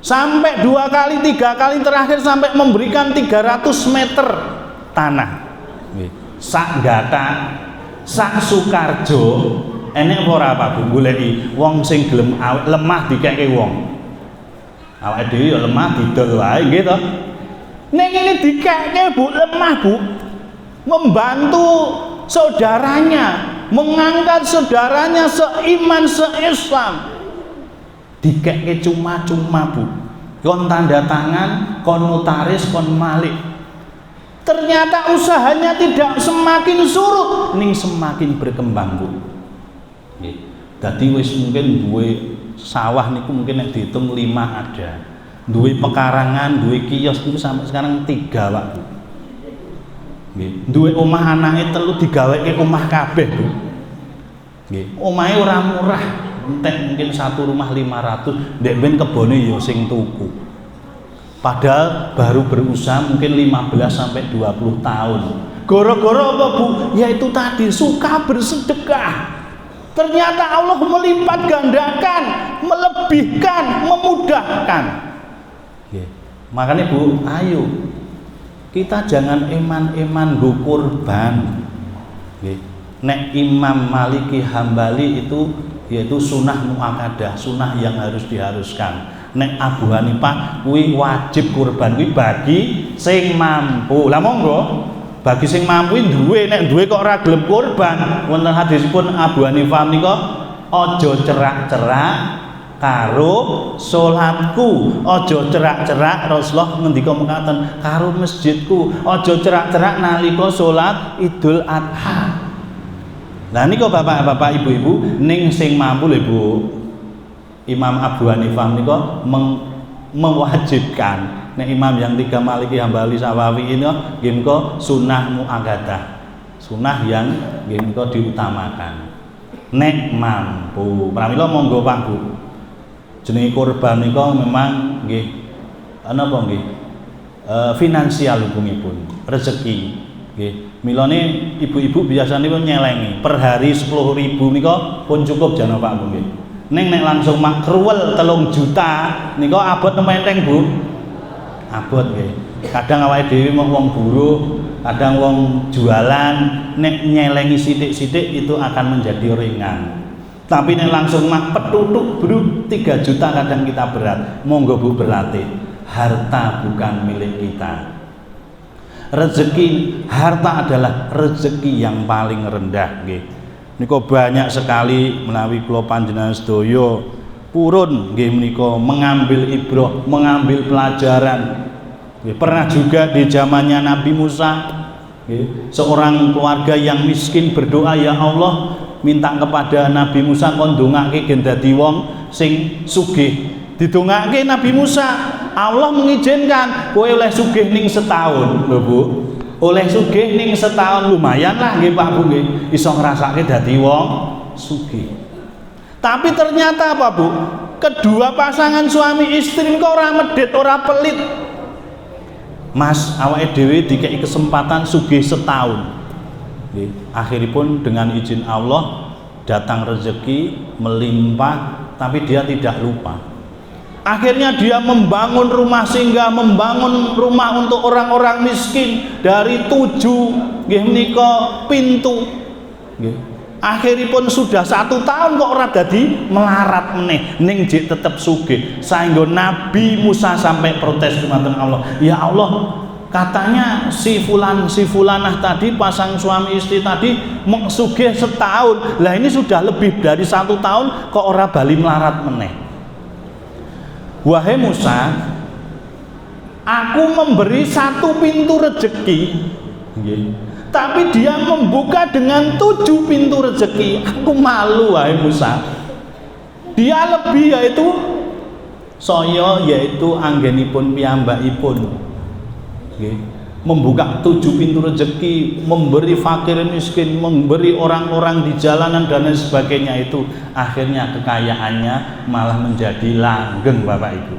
Sampai 2 kali, 3 kali terakhir sampai memberikan 300 meter tanah. Nggih. Sak Gata, sak Sukarjo, enek ora Pak Bu goleki wong sing gelem lemah dikekke wong. Awake dhewe ya lemah didol wae nggih to. Ning ini dikekke Bu lemah Bu. Membantu saudaranya, mengangkat saudaranya seiman seislam. Dikekke cuma-cuma Bu. Kon tanda tangan, kon notaris, kon malik. Ternyata usahanya tidak semakin surut, ning semakin berkembang Bu. Nggih. Dadi wis mungkin duwe sawah niku mungkin nek dihitung 5 ada. Duwe pekarangan, duwe kios niku sampai sekarang 3 Pak Bu. Nggih. Duwe omah anake 3 digaweke omah kabeh Bu. Nggih. Omahe ora murah, entek mungkin satu rumah 500, ndek ben kebone ya sing tuku. Padahal baru berusaha mungkin 15 sampai 20 tahun. Goro-goro apa Bu? Yaitu tadi suka bersedekah. Ternyata Allah melipat gandakan, melebihkan, memudahkan. Makanya Bu, ayo kita jangan eman-eman go kurban. Nek Imam Maliki Hambali itu yaitu sunnah muakkadah, sunnah yang harus diharuskan. Nek Abu Hanifah kuwi wajib kurban kuwi bagi sing mampu. Lah monggo bagi sing mampu duwe, nek duwe kok ora gelem kurban. Wonten hadisipun Abu Hanifah menika aja cerak-cerak karo salatku, aja cerak-cerak Rasulullah ngendika mekaten karo masjidku, aja cerak-cerak nalika salat Idul Adha. Lah nika bapak-bapak ibu-ibu ning sing mampu lho Bu. Imam Abu Hanifah menika mewajibkan, nek imam yang tiga Maliki, Hambali, Syafi'i ini nggih menika sunah muakkadah. Sunah yang nggih menika diutamakan. Nek mampu, pramila monggo Pak Bu. Jenenge kurban nika memang nggih napa nggih? Finansial hubungipun, rezeki nggih. Milane ibu-ibu biasanya pun nyelengi per hari 10.000 nika pun cukup jana Pak Bu nggih. Ning nek langsung mak kruwel 3 juta nika abot menteng Bu. Abot nggih. Kadang awake dhewe mau wong buruh, kadang wong jualan, nek nyelengi sithik-sithik itu akan menjadi ringan. Tapi nek langsung mak petutuk Bro 3 juta kadang kita berat. Monggo Bu berlatih. Harta bukan milik kita. Rezeki, harta adalah rezeki yang paling rendah nggih. Nika banyak sekali menawi kula panjenengan sedaya purun nggih menika mengambil ibrah, mengambil pelajaran. Nggih, pernah juga di zamannya Nabi Musa, nggih, seorang keluarga yang miskin berdoa, ya Allah, minta kepada Nabi Musa kon ndongake gen dadi wong sing sugih. Didongake Nabi Musa, Allah mengizinkan kowe oleh sugih ning setahun lho Bu. Oleh sugih ning setahun lumayan lah nggih Pak Bu nggih, iso ngrasake dadi wong sugih. Tapi ternyata apa Bu? Kedua pasangan suami istri kok ora medhit, ora pelit. Mas, awake dhewe dikei kesempatan sugih setahun. Nggih, akhiripun dengan izin Allah datang rezeki melimpah, tapi dia tidak lupa. Akhirnya dia membangun rumah singgah, membangun rumah untuk orang-orang miskin dari 7 nggih menika pintu. Nggih. Akhiripun sudah 1 tahun kok ora dadi melarat meneh, ning jek tetep sugih. Saengga Nabi Musa sampai protes dumateng Allah. Ya Allah, katanya si fulanah tadi, pasang suami istri tadi sugih setahun. Lah ini sudah lebih dari 1 tahun kok ora bali melarat meneh. Wahai Musa, aku memberi 1 pintu rezeki, tapi dia membuka dengan 7 pintu rezeki. Aku malu wahai Musa. Dia lebih yaitu saya yaitu anggenipun piyambakipun. Membuka 7 pintu rezeki, memberi fakir miskin, memberi orang-orang di jalanan dan lain sebagainya, itu akhirnya kekayaannya malah menjadi langgeng Bapak Ibu.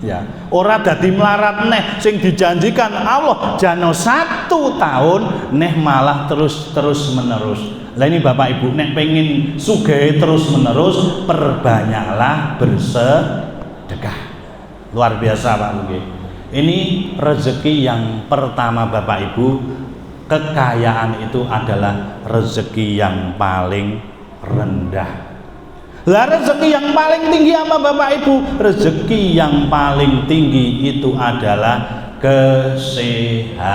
Ya, ora dadi melarat neh sing dijanjikan Allah jano 1 tahun neh malah terus menerus. Lah ini Bapak Ibu nek pengen sugih terus menerus, perbanyaklah bersedekah. Luar biasa Pak nggih. Ini rezeki yang pertama Bapak Ibu. Kekayaan itu adalah rezeki yang paling rendah. Lah rezeki yang paling tinggi apa Bapak Ibu? Rezeki yang paling tinggi itu adalah kesehatan.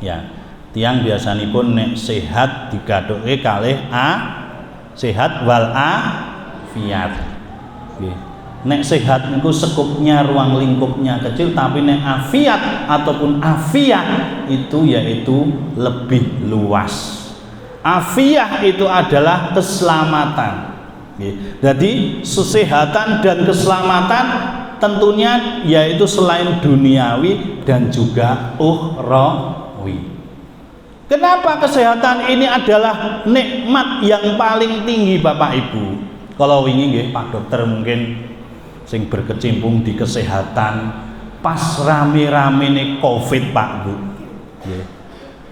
Ya, tiang biasanipun nek sehat digadoke kalih sehat wal afiat. Nggih. Nek sehat niku sekupnya, ruang lingkupnya kecil, tapi nek afiat ataupun afiat itu yaitu lebih luas. Afiat itu adalah keselamatan. Jadi kesehatan dan keselamatan tentunya yaitu selain duniawi dan juga ukhrawi. Kenapa kesehatan ini adalah nikmat yang paling tinggi Bapak Ibu? Kalau wingi nggih Pak Dokter mungkin sing berkecimpung di kesehatan pas rame-rame nih Covid Pak Bu.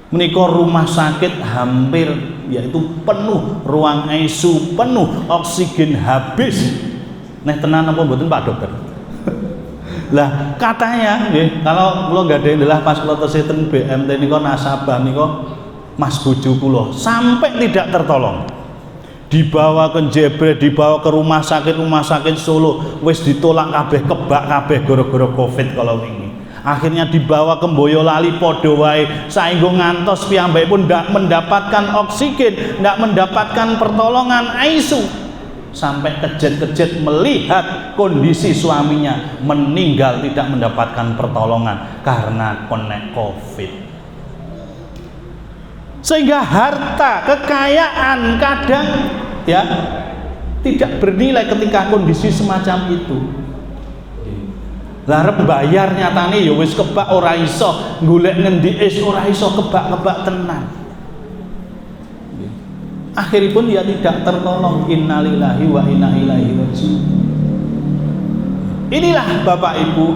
Menika rumah sakit hampir yaitu penuh, ruang ICU penuh, oksigen habis. Nah tenan apa mboten Pak Dokter? Lah katanya nggih, kalau kula nggadahi adalah pas kula tesih ten BMT nika nasabah nika Mas bojo kula sampai tidak tertolong. Dibawa ke Jebret, dibawa ke rumah sakit Solo, wis ditolak kabeh, kebak kabeh gara-gara Covid kalau ini. Akhirnya dibawa ke Boyolali padha wae, saengga ngantos piyambakipun ndak mendapatkan oksigen, ndak mendapatkan pertolongan ICU. Sampai kejet-kejet melihat kondisi suaminya meninggal tidak mendapatkan pertolongan karena kena Covid. Sehingga harta, kekayaan kadang ya tidak bernilai ketika kondisi semacam itu. Lah arep bayar nyatane ya wis kebak ora iso, golek ngendi ora iso, kebak-kebak tenan. Akhiripun dia tidak tertolong. Innalillahi wa inna ilaihi raji'un. Inilah Bapak Ibu,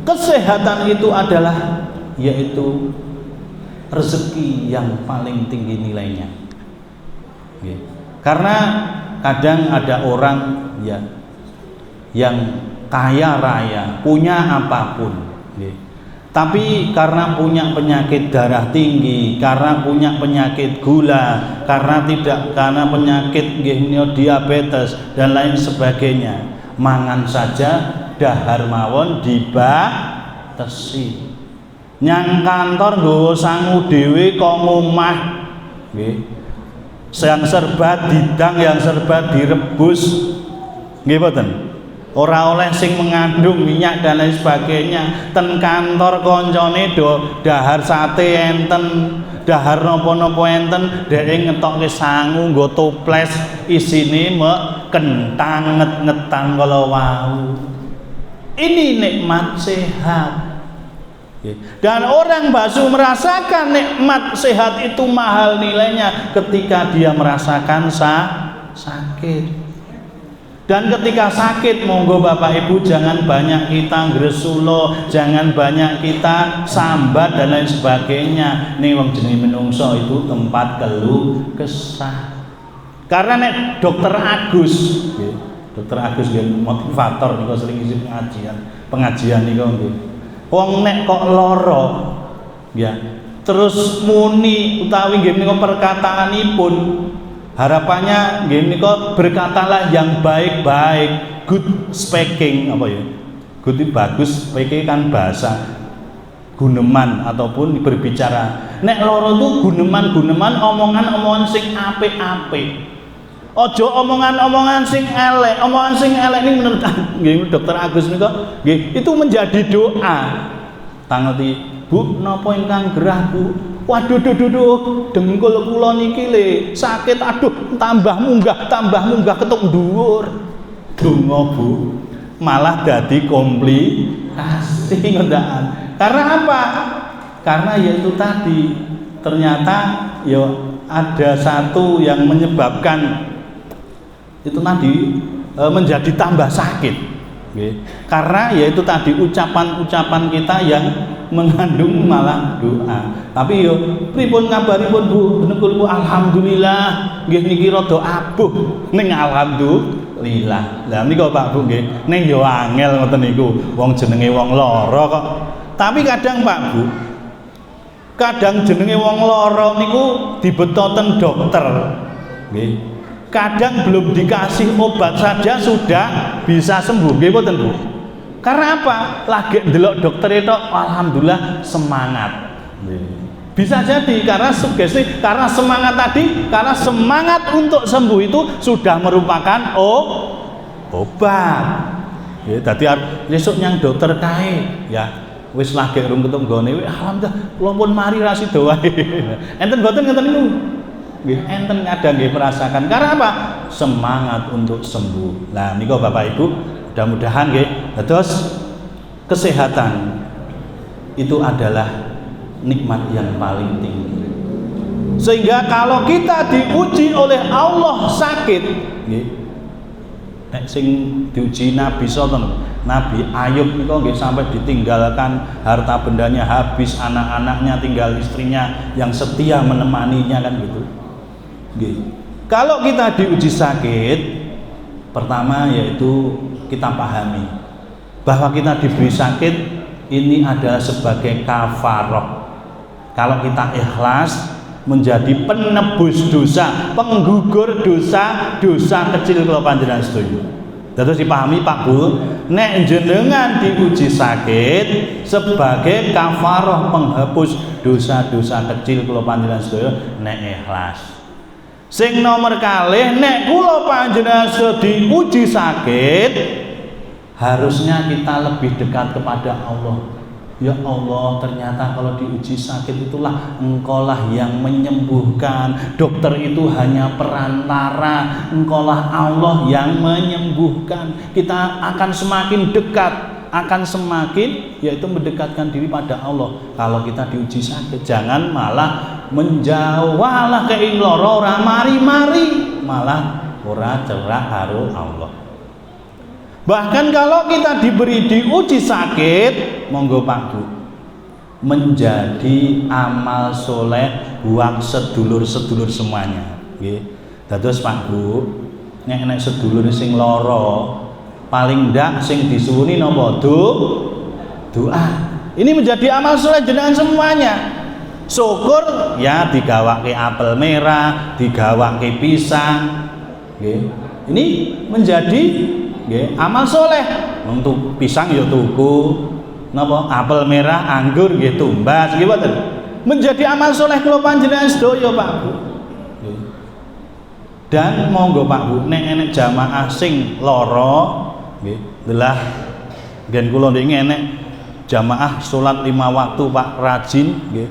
kesehatan itu adalah yaitu rezeki yang paling tinggi nilainya. Karena kadang ada orang ya yang kaya raya, punya apapun, tapi karena punya penyakit darah tinggi, karena punya penyakit gula, karena penyakit diabetes dan lain sebagainya, mangan saja dahar mawon dibatesi. Nyang kantor nggawa sangu dhewe kok ngomah, nggih. Yang serba didang, yang serba direbus, nggih mboten? Ora oleh sing mengandung minyak dan lain sebagainya. Ten kantor koncone do dahar sate enten, dahar napa-napa enten, dhek ngetokke sangu nggo toples isine mek kentang nget-ngetan kala wau. Ini nikmat sehat. Dan orang bakso merasakan nikmat sehat itu mahal nilainya ketika dia merasakan sakit. Dan ketika sakit, monggo Bapak Ibu jangan banyak kita ngresulo, jangan banyak kita sambat dan lain sebagainya. Nih wong jenenge menungso itu tempat keluh kesah. Karena nek Dokter Agus motivator niku sering isi pengajian niku nggih. Wong nek kok lara ya, terus muni utawi nggih menika perkataanipun, harapannya nggih menika berkatalah yang baik-baik, good speaking apa ya? Good itu bagus, speaking kan bahasa guneman ataupun berbicara. Nek lara tuh guneman omongan-omongan sing apik-apik. Ojo omongan-omongan sing elek. Omongan sing elek ini menurut nggih Dokter Agus nika nggih itu menjadi doa. Tangeti, Bu, napa ingkang gerah, Bu? Waduh dengkul kula niki le sakit, aduh tambah munggah ketuk dhuwur. Donga, Bu. Malah dadi komplikasi ngendaan. Karena apa? Karena yaitu tadi ternyata ya ada satu yang menyebabkan itu tadi menjadi tambah sakit, karena yaitu tadi ucapan-ucapan kita yang mengandung malah doa. Tapi yo pripun ngabaripun Bu? Bener Bu, alhamdulillah nggih niki rada abuh ning alhamdulillah. Lah menika Pak Bu nggih ning yo angel ngoten niku, wong jenenge wong lara kok. Tapi kadang Pak Bu, kadang jenenge wong lara niku dibetoten dokter nggih. Kadang belum dikasih obat saja sudah bisa sembuh, nggih mboten Bu? Karena apa? Lagi ndelok dokter itu alhamdulillah semangat. Bisa jadi karena sugesti, karena semangat tadi, karena semangat untuk sembuh itu sudah merupakan obat. Ya, dadi besok nyang dokter kae, ya wis lagi rung ketemu gone, alhamdulillah kula pun mari rasido wae. Enten mboten ngeten niku? Nggih, enten kadang nggih merasakan. Karena apa? Semangat untuk sembuh. Nah, niku Bapak Ibu, mudah-mudahan nggih dados kesehatan itu adalah nikmat yang paling tinggi. Sehingga kalau kita diuji oleh Allah sakit, nggih. Nek sing diuji Nabi sallallahu Nabi Ayub niku nggih sampai ditinggalkan harta bendanya habis, anak-anaknya tinggal istrinya yang setia menemaninya kan gitu. Kalau kita diuji sakit, pertama yaitu kita pahami bahwa kita diberi sakit ini adalah sebagai kafaroh. Kalau kita ikhlas menjadi penebus dosa, penggugur dosa kecil kalau panjenengan setuju. Terus dipahami Pak Bu, nek jenengan diuji sakit sebagai kafaroh penghapus dosa-dosa kecil kalau panjenengan setuju, nek ikhlas. Sing nomor kalih, nek kula panjenengan diuji sakit, harusnya kita lebih dekat kepada Allah. Ya Allah, ternyata kalau diuji sakit itulah Engkaulah yang menyembuhkan. Dokter itu hanya perantara, Engkaulah Allah yang menyembuhkan. Kita akan semakin dekat, akan semakin yaitu mendekatkan diri pada Allah. Kalau kita diuji sakit, jangan malah menjauh, walah keing loro ora mari-mari, malah ora cerak karo Allah. Bahkan kalau kita diberi diuji sakit, monggo Pak Bu, menjadi amal soleh buat sedulur-sedulur semuanya. Nggih. Dados Pak Bu, nek sedulur sing lara, paling ndak sing disuwuni napa doa. Ini menjadi amal soleh jenengan semuanya. Syukur ya digawake apel merah, digawake pisang. Nggih. Ini menjadi amal soleh. Untuk pisang ya tuku, napa apel merah, anggur nggih tumbas nggih mboten. Menjadi amal soleh kula panjenengan sedaya Pak Bu. Dan monggo Pak Bu, nek enek jamaah sing lara nggih, delah gen kula niki enek jamaah salat 5 waktu Pak, rajin nggih.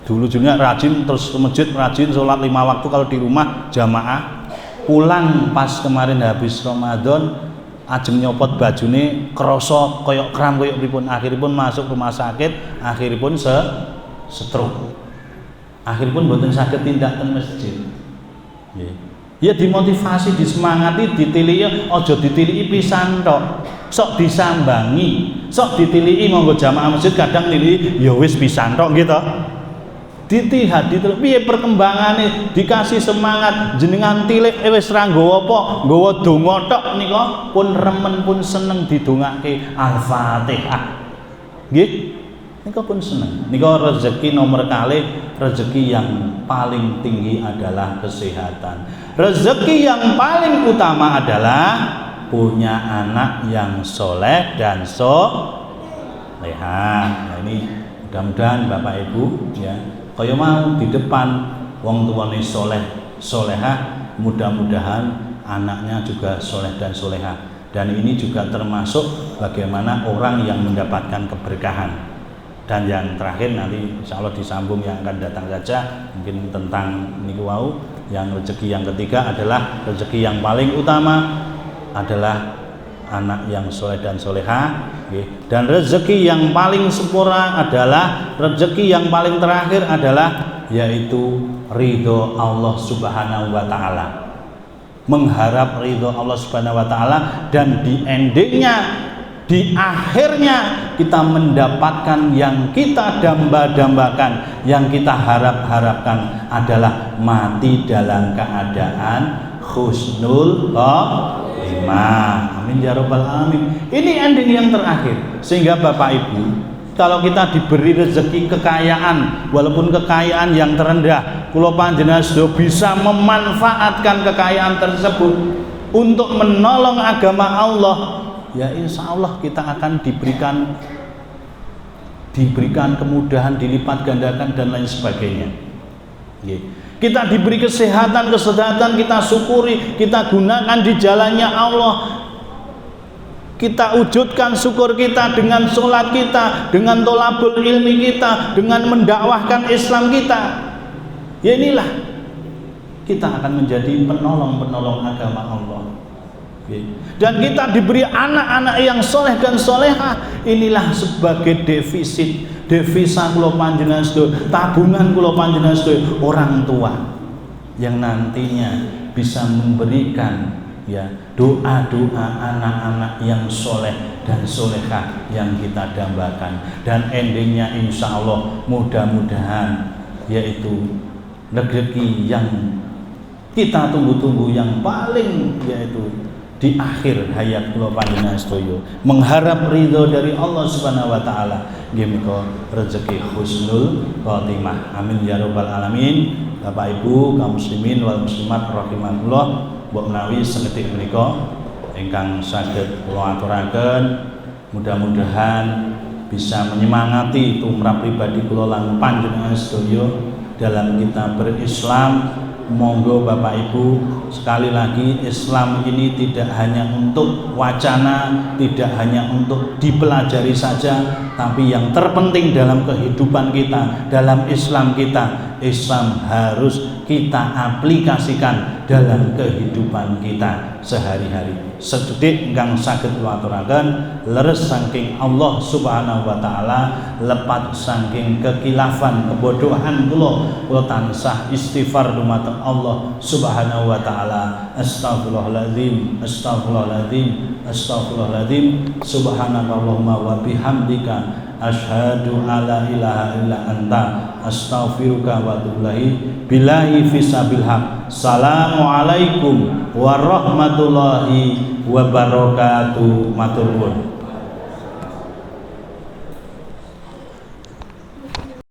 Dulu juga rajin terus ke masjid, rajin salat 5 waktu kalau di rumah jamaah. Pulang pas kemarin habis Ramadan ajeng nyopot bajune krasa koyok kram koyok pripun, akhiripun masuk rumah sakit, akhiripun stroke, akhiripun mboten saged tindak ten masjid. Ya dimotivasi, disemangati, ditiliki, aja ditiliki pisan tok, sok disambangi, sok ditiliki. Monggo jamaah masjid kadang niliki ya wis pisan tok gitu. Ditihat diteluk piye perkembangane, dikasih semangat, jenengan tilik wis ra nggawa apa, nggawa donga tok nika pun remen pun seneng didongake Al-Fatihah. Nggih, nika pun seneng. Nika rezeki nomor kalih, rezeki yang paling tinggi adalah kesehatan. Rezeki yang paling utama adalah punya anak yang soleh dan soleha. Nah ini mudah-mudahan Bapak Ibu ya, kaya mau di depan wong tuane soleh solehah, mudah-mudahan anaknya juga soleh dan solehah. Dan ini juga termasuk bagaimana orang yang mendapatkan keberkahan. Dan yang terakhir nanti insya Allah disambung yang akan datang saja mungkin tentang niku wau. Yang rezeki yang ketiga adalah rezeki yang paling utama adalah anak yang soleh dan soleha, dan rezeki yang paling sempurna adalah rezeki yang paling terakhir adalah yaitu ridho Allah Subhanahu wa Ta'ala, mengharap ridho Allah Subhanahu wa Ta'ala, dan di endingnya, di akhirnya kita mendapatkan yang kita damba-dambakan, yang kita harap-harapkan adalah mati dalam keadaan husnul khotimah. Amin ya rabbal alamin. Ini ending yang terakhir. Sehingga Bapak Ibu, kalau kita diberi rezeki kekayaan, walaupun kekayaan yang terendah, kula panjenengan sudah bisa memanfaatkan kekayaan tersebut untuk menolong agama Allah, ya insya Allah kita akan diberikan kemudahan, dilipat gandakan dan lain sebagainya. Kita diberi kesehatan, kita syukuri, kita gunakan di jalannya Allah. Kita wujudkan syukur kita dengan sholat kita, dengan tholabul ilmi kita, dengan mendakwahkan Islam kita. Ya inilah kita akan menjadi penolong-penolong agama Allah. Dan kita diberi anak-anak yang soleh dan solehah. Inilah sebagai devisa kula panjenengan sedaya, tabungan kula panjenengan sedaya, orang tua yang nantinya bisa memberikan ya doa-doa anak-anak yang soleh dan solehah yang kita dambakan. Dan endingnya insya Allah mudah-mudahan yaitu rezeki yang kita tunggu-tunggu yang paling, yaitu di akhir hayat kula panjenengan sedaya mengharap ridho dari Allah Subhanahu wa Ta'ala, nggih menika rezeki husnul khotimah. Amin ya rabbal alamin. Bapak Ibu kaum muslimin wal muslimat rahimakumullah, mbok menawi seketik menika ingkang saged kula aturaken, mudah-mudahan bisa menyemangati tumrap pribadi kula lan panjenengan sedaya dalam kita berislam, Monggo Bapak Ibu, sekali lagi Islam ini tidak hanya untuk wacana, tidak hanya untuk dipelajari saja, tapi yang terpenting dalam kehidupan kita, dalam Islam kita, Islam harus kita aplikasikan dalam kehidupan kita sehari-hari. Sedetik ingkang saged kula aturaken leres saking Allah Subhanahu wa taala, lepat saking kekilafan kebodohan kula tansah istighfar dumateng Allah Subhanahu wa taala. Astagfirullahaladzim, astagfirullahaladzim, astagfirullahaladzim. Subhanakallahumma wa bihamdika asyhadu alla ilaha illa anta astaghfiruka wa atubu ilaik. Billahi fisabil haq. Assalamualaikum warahmatullahi wabarakatuh. Matur nuwun.